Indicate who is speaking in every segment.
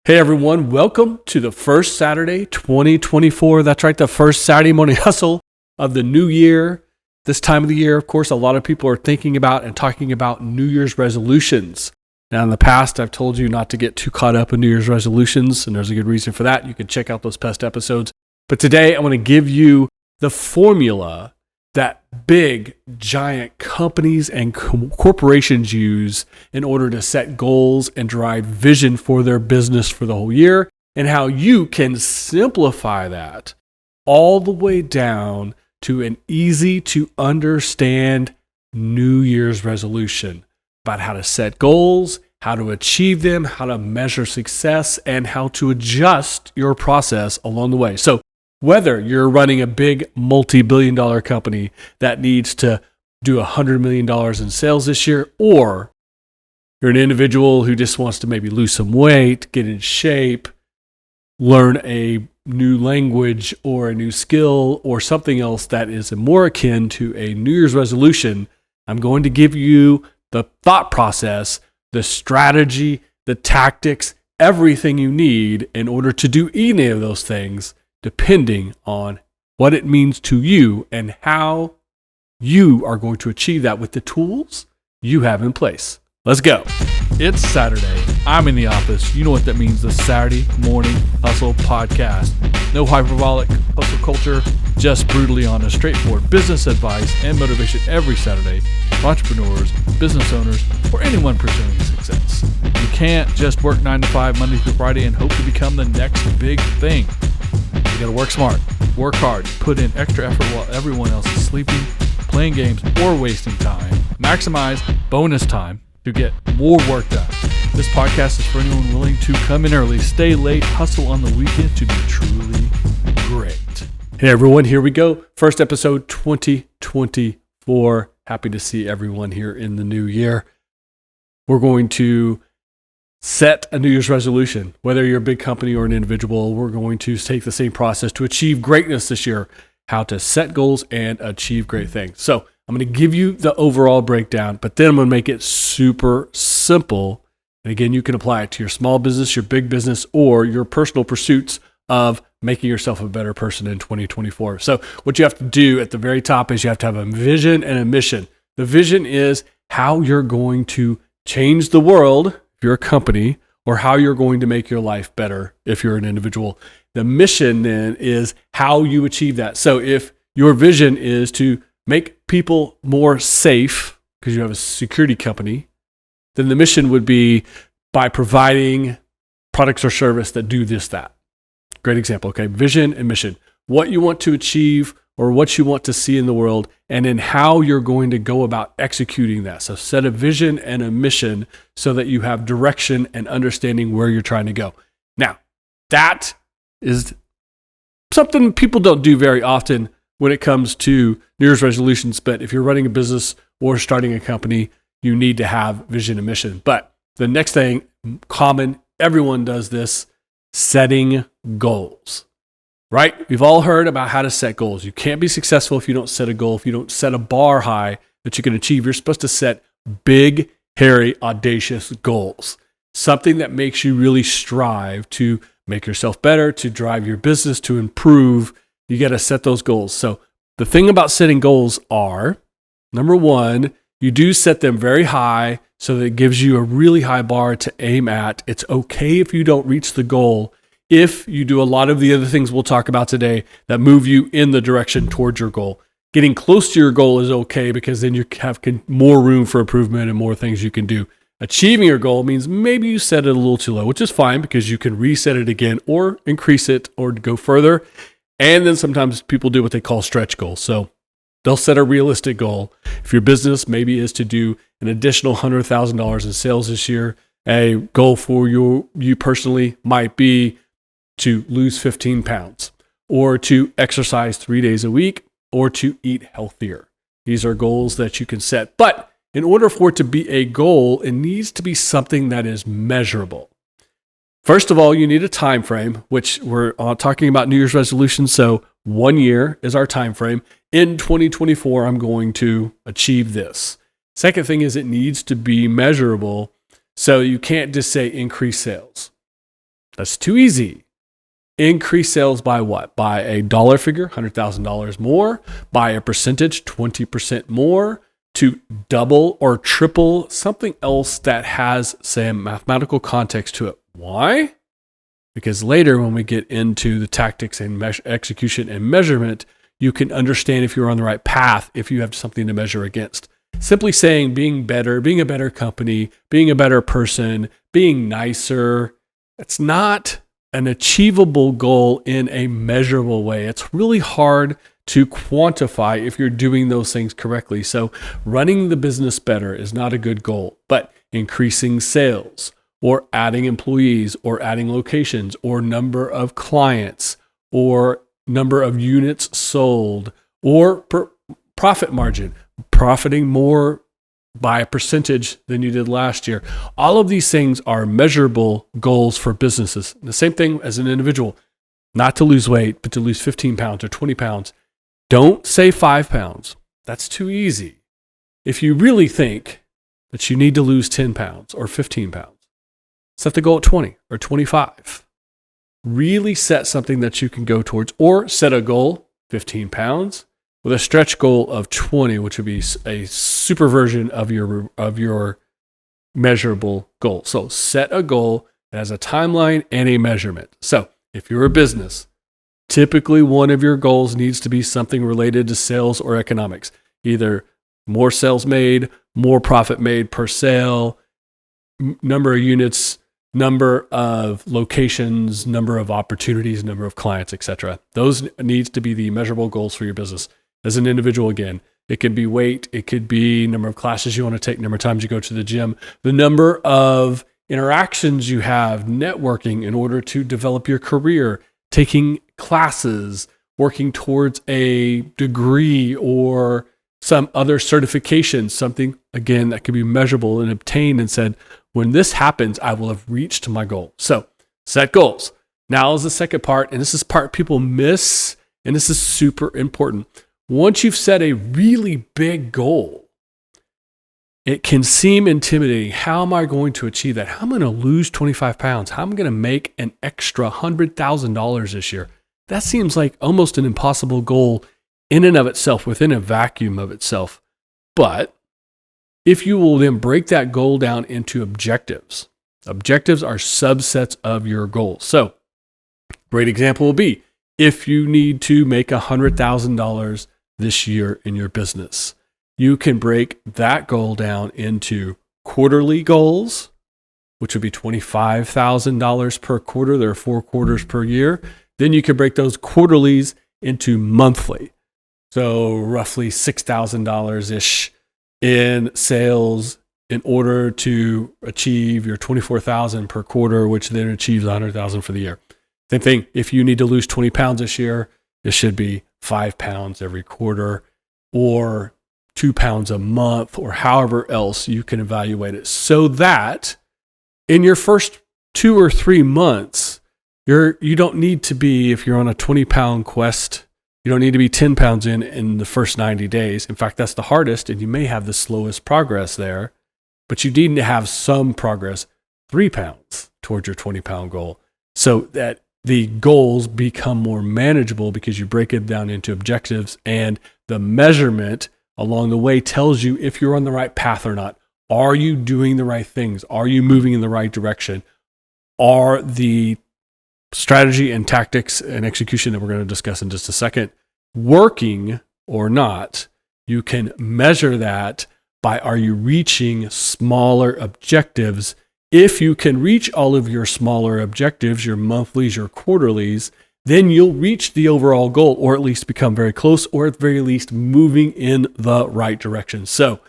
Speaker 1: Hey everyone, welcome to the first Saturday 2024. That's right, the first Saturday morning hustle of the new year. This time of the year, of course, a lot of people are thinking about and talking about New Year's resolutions. Now, in the past, I've told you not to get too caught up in New Year's resolutions, and there's a good reason for that. You can check out those past episodes. But today, I'm going to give you the formula that big, giant companies and corporations use in order to set goals and drive vision for their business for the whole year, and how you can simplify that all the way down to an easy to understand New Year's resolution about how to set goals, how to achieve them, how to measure success, and how to adjust your process along the way. So whether you're running a big multi-billion-dollar company that needs to do $100 million in sales this year, or you're an individual who just wants to maybe lose some weight, get in shape, learn a new language or a new skill or something else that is more akin to a New Year's resolution, I'm going to give you the thought process, the strategy, the tactics, everything you need in order to do any of those things, depending on what it means to you and how you are going to achieve that with the tools you have in place. Let's go.
Speaker 2: It's Saturday. I'm in the office. You know what that means, the Saturday Morning Hustle Podcast. No hyperbolic hustle culture, just brutally honest, straightforward business advice and motivation every Saturday for entrepreneurs, business owners, or anyone pursuing success. You can't just work 9 to 5 Monday through Friday and hope to become the next big thing. You gotta work smart, work hard, put in extra effort while everyone else is sleeping, playing games, or wasting time. Maximize bonus time to get more work done. This podcast is for anyone willing to come in early, stay late, hustle on the weekend to be truly great.
Speaker 1: Hey everyone, here we go. First episode 2024. Happy to see everyone here in the new year. We're going to set a New Year's resolution. Whether you're a big company or an individual, we're going to take the same process to achieve greatness this year, how to set goals and achieve great things. So I'm going to give you the overall breakdown, but then I'm going to make it super simple. And again, you can apply it to your small business, your big business, or your personal pursuits of making yourself a better person in 2024. So what you have to do at the very top is you have to have a vision and a mission. The vision is how you're going to change the world if you're a company, or how you're going to make your life better if you're an individual. The mission then is how you achieve that. So if your vision is to make people more safe because you have a security company, then the mission would be by providing products or service that do this, that. Great example, okay? Vision and mission. What you want to achieve or what you want to see in the world, and then how you're going to go about executing that. So set a vision and a mission so that you have direction and understanding where you're trying to go. Now, that is something people don't do very often when it comes to New Year's resolutions, but if you're running a business or starting a company, you need to have vision and mission. But the next thing, common, everyone does this, setting goals. Right? We've all heard about how to set goals. You can't be successful if you don't set a goal, if you don't set a bar high that you can achieve. You're supposed to set big, hairy, audacious goals. Something that makes you really strive to make yourself better, to drive your business, to improve. You got to set those goals. So the thing about setting goals are, number one, you do set them very high so that it gives you a really high bar to aim at. It's okay if you don't reach the goal, if you do a lot of the other things we'll talk about today that move you in the direction towards your goal. Getting close to your goal is okay because then you have more room for improvement and more things you can do. Achieving your goal means maybe you set it a little too low, which is fine because you can reset it again or increase it or go further. And then sometimes people do what they call stretch goals. So they'll set a realistic goal. If your business maybe is to do an additional $100,000 in sales this year, a goal for you personally might be to lose 15 pounds, or to exercise 3 days a week, or to eat healthier. These are goals that you can set. But in order for it to be a goal, it needs to be something that is measurable. First of all, you need a time frame, which we're talking about New Year's resolutions. So 1 year is our time frame. In 2024, I'm going to achieve this. Second thing is it needs to be measurable. So you can't just say increase sales. That's too easy. Increase sales by what? By a dollar figure, $100,000 more, by a percentage, 20% more, to double or triple something else that has, say, a mathematical context to it. Why? Because later when we get into the tactics and execution and measurement, you can understand if you're on the right path, if you have something to measure against. Simply saying being better, being a better company, being a better person, being nicer, it's not an achievable goal in a measurable way. It's really hard to quantify if you're doing those things correctly. So running the business better is not a good goal, but increasing sales or adding employees or adding locations or number of clients or number of units sold or profit margin, profiting more by a percentage than you did last year. All of these things are measurable goals for businesses. The same thing as an individual, not to lose weight, but to lose 15 pounds or 20 pounds. Don't say 5 pounds. That's too easy. If you really think that you need to lose 10 pounds or 15 pounds, set the goal at 20 or 25. Really set something that you can go towards, or set a goal, 15 pounds, with a stretch goal of 20, which would be a super version of your measurable goal. So set a goal that has a timeline and a measurement. So if you're a business, typically one of your goals needs to be something related to sales or economics, either more sales made, more profit made per sale, number of units, number of locations, number of opportunities, number of clients, etc. Those needs to be the measurable goals for your business. As an individual, again, it could be weight, it could be number of classes you want to take, number of times you go to the gym, the number of interactions you have, networking in order to develop your career, taking classes, working towards a degree or some other certification, something, again, that could be measurable and obtained and said, when this happens, I will have reached my goal. So set goals. Now is the second part, and this is part people miss, and this is super important. Once you've set a really big goal, it can seem intimidating. How am I going to achieve that? How am I going to lose 25 pounds? How am I going to make an extra $100,000 this year? That seems like almost an impossible goal in and of itself, within a vacuum of itself. But if you will then break that goal down into objectives, objectives are subsets of your goal. So, great example will be if you need to make $100,000 this year in your business, you can break that goal down into quarterly goals, which would be $25,000 per quarter. There are 4 quarters per year. Then you can break those quarterlies into monthly. So roughly $6,000-ish in sales in order to achieve your $24,000 per quarter, which then achieves $100,000 for the year. Same thing, if you need to lose 20 pounds this year, it should be 5 pounds every quarter or 2 pounds a month, or however else you can evaluate it, so that in your first 2 or 3 months, you don't need to be, if you're on a 20-pound quest, you don't need to be 10 pounds in the first 90 days. In fact, that's the hardest, and you may have the slowest progress there, but you need to have some progress, 3 pounds towards your 20-pound goal, so that the goals become more manageable because you break it down into objectives, and the measurement along the way tells you if you're on the right path or not. Are you doing the right things? Are you moving in the right direction? Are the strategy and tactics and execution that we're going to discuss in just a second working or not? You can measure that by, are you reaching smaller objectives? If you can reach all of your smaller objectives, your monthlies, your quarterlies, then you'll reach the overall goal, or at least become very close, or at the very least moving in the right direction. So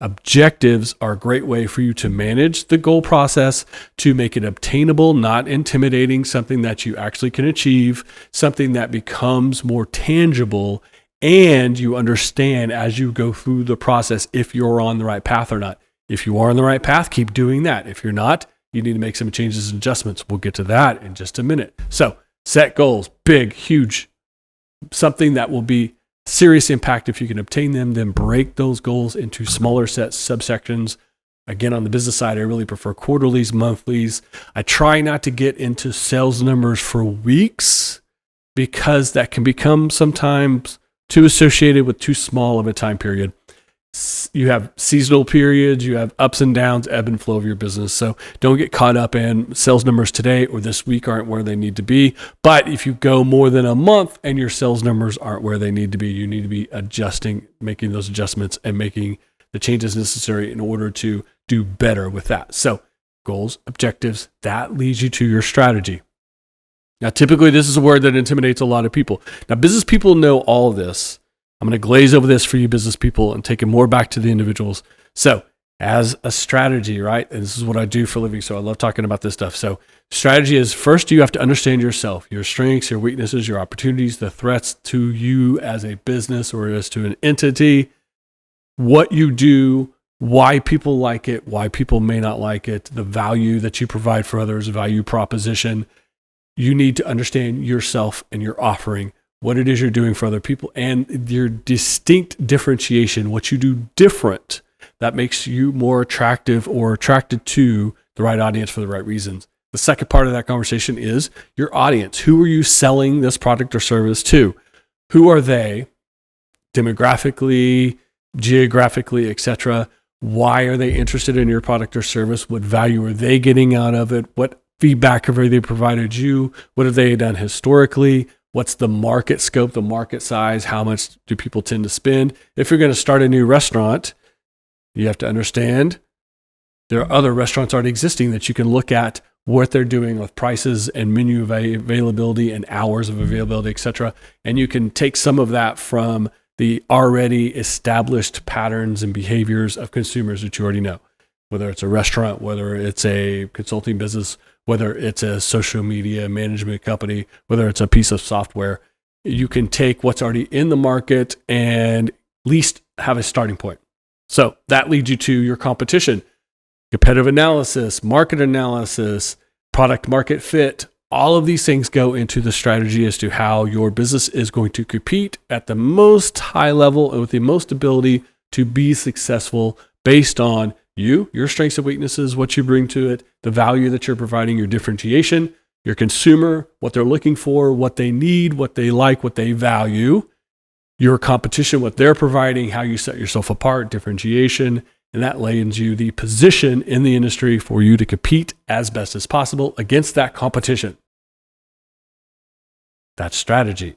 Speaker 1: objectives are a great way for you to manage the goal process, to make it obtainable, not intimidating, something that you actually can achieve, something that becomes more tangible, and you understand as you go through the process if you're on the right path or not. If you are on the right path, keep doing that. If you're not, you need to make some changes and adjustments. We'll get to that in just a minute. So set goals, big, huge, something that will be serious impact if you can obtain them, then break those goals into smaller sets, subsections, Again, on the business side, I really prefer quarterlies, monthlies. I try not to get into sales numbers for weeks because that can become sometimes too associated with too small of a time period. You have seasonal periods, you have ups and downs, ebb and flow of your business. So don't get caught up in sales numbers today or this week aren't where they need to be. But if you go more than a month and your sales numbers aren't where they need to be, you need to be adjusting, making those adjustments and making the changes necessary in order to do better with that. So goals, objectives, that leads you to your strategy. Now, typically this is a word that intimidates a lot of people. Now, business people know all of this. I'm going to glaze over this for you business people and take it more back to the individuals. So as a strategy, right? And this is what I do for a living. So I love talking about this stuff. So strategy is first, you have to understand yourself, your strengths, your weaknesses, your opportunities, the threats to you as a business or as to an entity, what you do, why people like it, why people may not like it, the value that you provide for others, value proposition. You need to understand yourself and your offering, what it is you're doing for other people, and your distinct differentiation, what you do different that makes you more attractive or attracted to the right audience for the right reasons. The second part of that conversation is your audience. Who are you selling this product or service to? Who are they demographically, geographically, etc.? Why are they interested in your product or service? What value are they getting out of it? What feedback have they provided you? What have they done historically? What's the market scope, the market size? How much do people tend to spend? If you're going to start a new restaurant, you have to understand there are other restaurants already existing that you can look at what they're doing with prices and menu availability and hours of availability, etc. And you can take some of that from the already established patterns and behaviors of consumers that you already know, whether it's a restaurant, whether it's a consulting business, whether it's a social media management company, whether it's a piece of software. You can take what's already in the market and at least have a starting point. So that leads you to your competition, competitive analysis, market analysis, product market fit. All of these things go into the strategy as to how your business is going to compete at the most high level and with the most ability to be successful based on you, your strengths and weaknesses, what you bring to it, the value that you're providing, your differentiation, your consumer, what they're looking for, what they need, what they like, what they value, your competition, what they're providing, how you set yourself apart, differentiation, and that lands you the position in the industry for you to compete as best as possible against that competition. That's strategy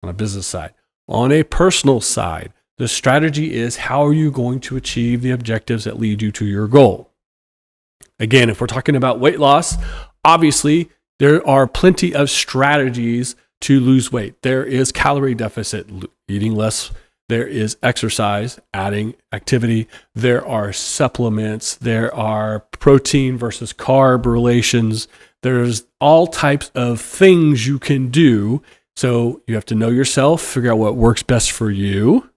Speaker 1: on a business side. On a personal side, the strategy is how are you going to achieve the objectives that lead you to your goal? Again, if we're talking about weight loss, obviously there are plenty of strategies to lose weight. There is calorie deficit, eating less. There is exercise, adding activity. There are supplements. There are protein versus carb relations. There's all types of things you can do. So you have to know yourself, figure out what works best for you,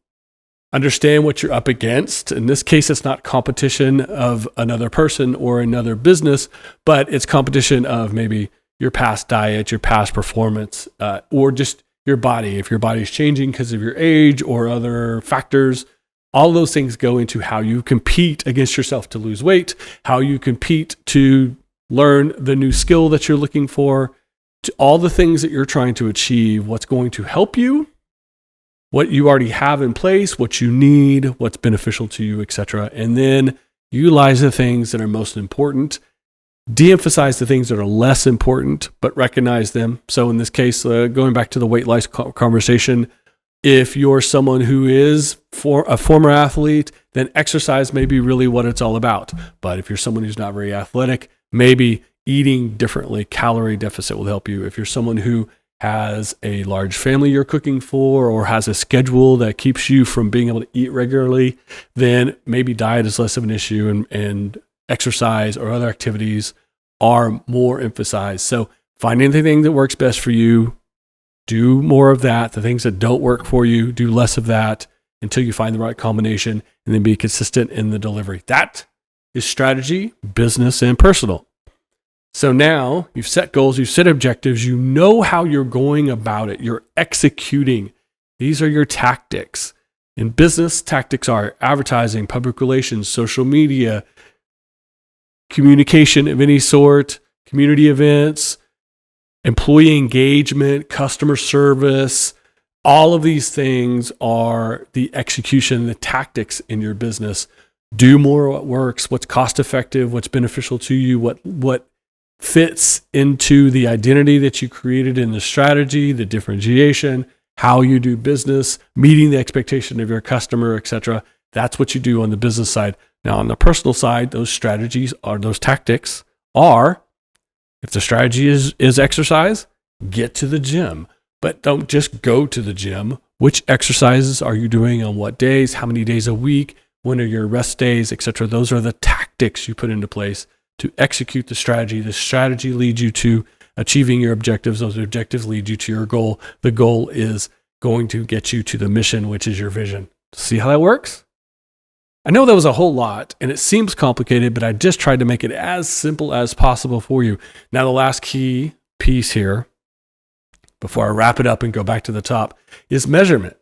Speaker 1: understand what you're up against. In this case, it's not competition of another person or another business, but it's competition of maybe your past diet, your past performance, or just your body. If your body's changing because of your age or other factors, all those things go into how you compete against yourself to lose weight, how you compete to learn the new skill that you're looking for, to all the things that you're trying to achieve, what's going to help you, what you already have in place, what you need, what's beneficial to you, etc. And then utilize the things that are most important, de-emphasize the things that are less important, but recognize them. So in this case, going back to the weight loss conversation, if you're someone who is a former athlete, then exercise may be really what it's all about. But if you're someone who's not very athletic, maybe eating differently, calorie deficit will help you. If you're someone who has a large family you're cooking for or has a schedule that keeps you from being able to eat regularly, then maybe diet is less of an issue and exercise or other activities are more emphasized. So finding the thing that works best for you, do more of that. The things that don't work for you, do less of that until you find the right combination, and then be consistent in the delivery. That is strategy, business, and personal. So now you've set goals, you've set objectives, you know how you're going about it, you're executing. These are your tactics. In business, tactics are advertising, public relations, social media, communication of any sort, community events, employee engagement, customer service. All of these things are the execution, the tactics in your business. Do more what works, what's cost effective, what's beneficial to you, what fits into the identity that you created in the strategy, the differentiation, how you do business, meeting the expectation of your customer, etc. That's what you do on the business side. Now, on the personal side, those strategies or those tactics are, if the strategy is exercise, get to the gym. But don't just go to the gym. Which exercises are you doing on what days? How many days a week? When are your rest days, etc.? Those are the tactics you put into place to execute the strategy. The strategy leads you to achieving your objectives. Those objectives lead you to your goal. The goal is going to get you to the mission, which is your vision. See how that works? I know that was a whole lot, and it seems complicated, but I just tried to make it as simple as possible for you. Now, the last key piece here, before I wrap it up and go back to the top, is measurement.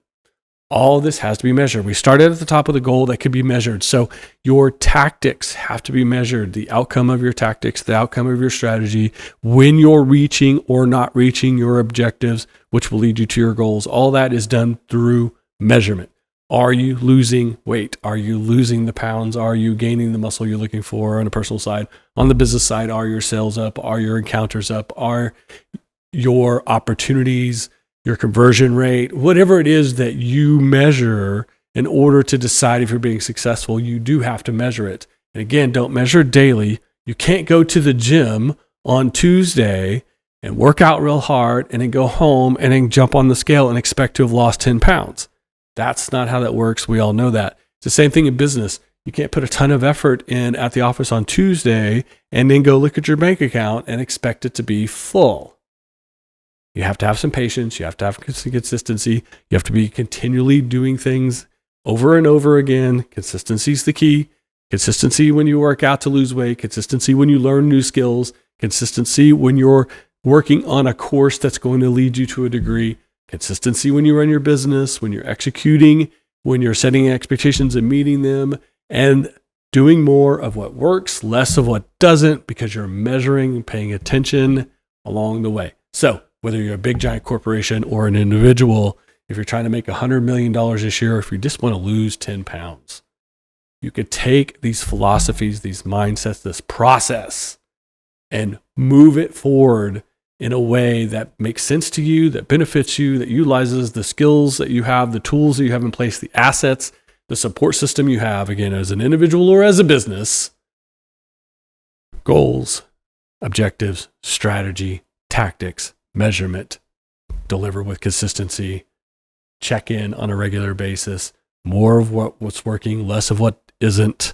Speaker 1: All of this has to be measured. We started at the top of the goal that could be measured. So your tactics have to be measured. The outcome of your tactics, the outcome of your strategy, when you're reaching or not reaching your objectives, which will lead you to your goals. All that is done through measurement. Are you losing weight? Are you losing the pounds? Are you gaining the muscle you're looking for on a personal side? On the business side, are your sales up? Are your encounters up? Are your opportunities, your conversion rate, whatever it is that you measure in order to decide if you're being successful, you do have to measure it. And again, don't measure daily. You can't go to the gym on Tuesday and work out real hard and then go home and then jump on the scale and expect to have lost 10 pounds. That's not how that works. We all know that. It's the same thing in business. You can't put a ton of effort in at the office on Tuesday and then go look at your bank account and expect it to be full. You have to have some patience. You have to have consistency. You have to be continually doing things over and over again. Consistency is the key. Consistency when you work out to lose weight. Consistency when you learn new skills. Consistency when you're working on a course that's going to lead you to a degree. Consistency when you run your business, when you're executing, when you're setting expectations and meeting them, and doing more of what works, less of what doesn't, because you're measuring and paying attention along the way. So whether you're a big giant corporation or an individual, if you're trying to make $100 million this year, or if you just want to lose 10 pounds, you could take these philosophies, these mindsets, this process, and move it forward in a way that makes sense to you, that benefits you, that utilizes the skills that you have, the tools that you have in place, the assets, the support system you have, again, as an individual or as a business. Goals, objectives, strategy, tactics, measurement, deliver with consistency, check in on a regular basis, more of what's working, less of what isn't.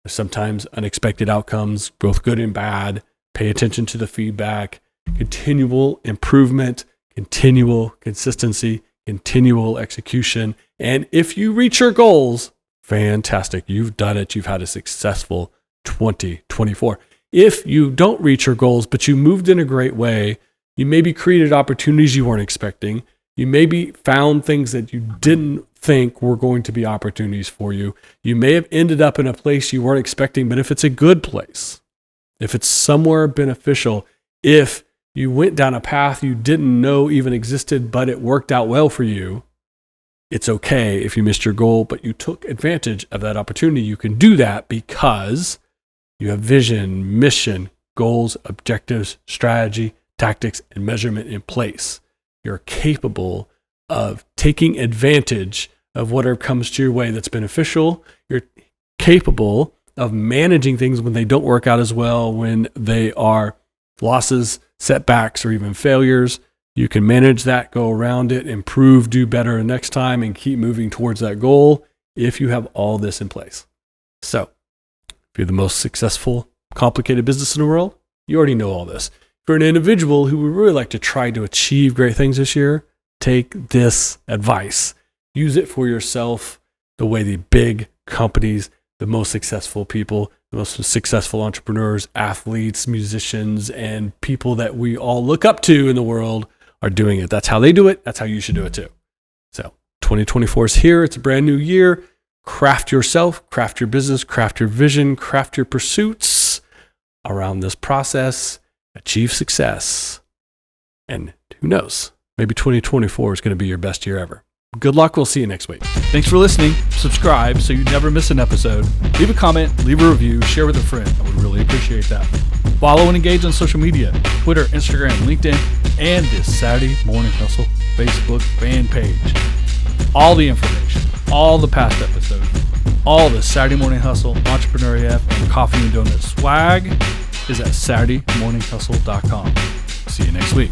Speaker 1: There's sometimes unexpected outcomes, both good and bad. Pay attention to the feedback, continual improvement, continual consistency, continual execution. And if you reach your goals, fantastic. You've done it. You've had a successful 2024. If you don't reach your goals, but you moved in a great way, you maybe created opportunities you weren't expecting. You maybe found things that you didn't think were going to be opportunities for you. You may have ended up in a place you weren't expecting, but if it's a good place, if it's somewhere beneficial, if you went down a path you didn't know even existed, but it worked out well for you, it's okay if you missed your goal, but you took advantage of that opportunity. You can do that because you have vision, mission, goals, objectives, strategy, tactics, and measurement in place. You're capable of taking advantage of whatever comes to your way that's beneficial. You're capable of managing things when they don't work out as well, when they are losses, setbacks, or even failures. You can manage that, go around it, improve, do better next time, and keep moving towards that goal if you have all this in place. So, if you're the most successful, complicated business in the world, you already know all this. For an individual who would really like to try to achieve great things this year, take this advice. Use it for yourself the way the big companies, the most successful people, the most successful entrepreneurs, athletes, musicians, and people that we all look up to in the world are doing it. That's how they do it. That's how you should do it too. So 2024 is here. It's a brand new year. Craft yourself, craft your business, craft your vision, craft your pursuits. around this process, achieve success. And who knows, maybe 2024 is going to be your best year ever. Good luck. We'll see you next week.
Speaker 2: Thanks for listening. Subscribe so you never miss an episode. Leave a comment, leave a review, share with a friend. I would really appreciate that. Follow and engage on social media, Twitter, Instagram, LinkedIn, and this Saturday Morning Hustle Facebook fan page. All the information, all the past episodes, all the Saturday Morning Hustle, Entrepreneur AF, and Coffee and Donut swag is at SaturdayMorningHustle.com. See you next week.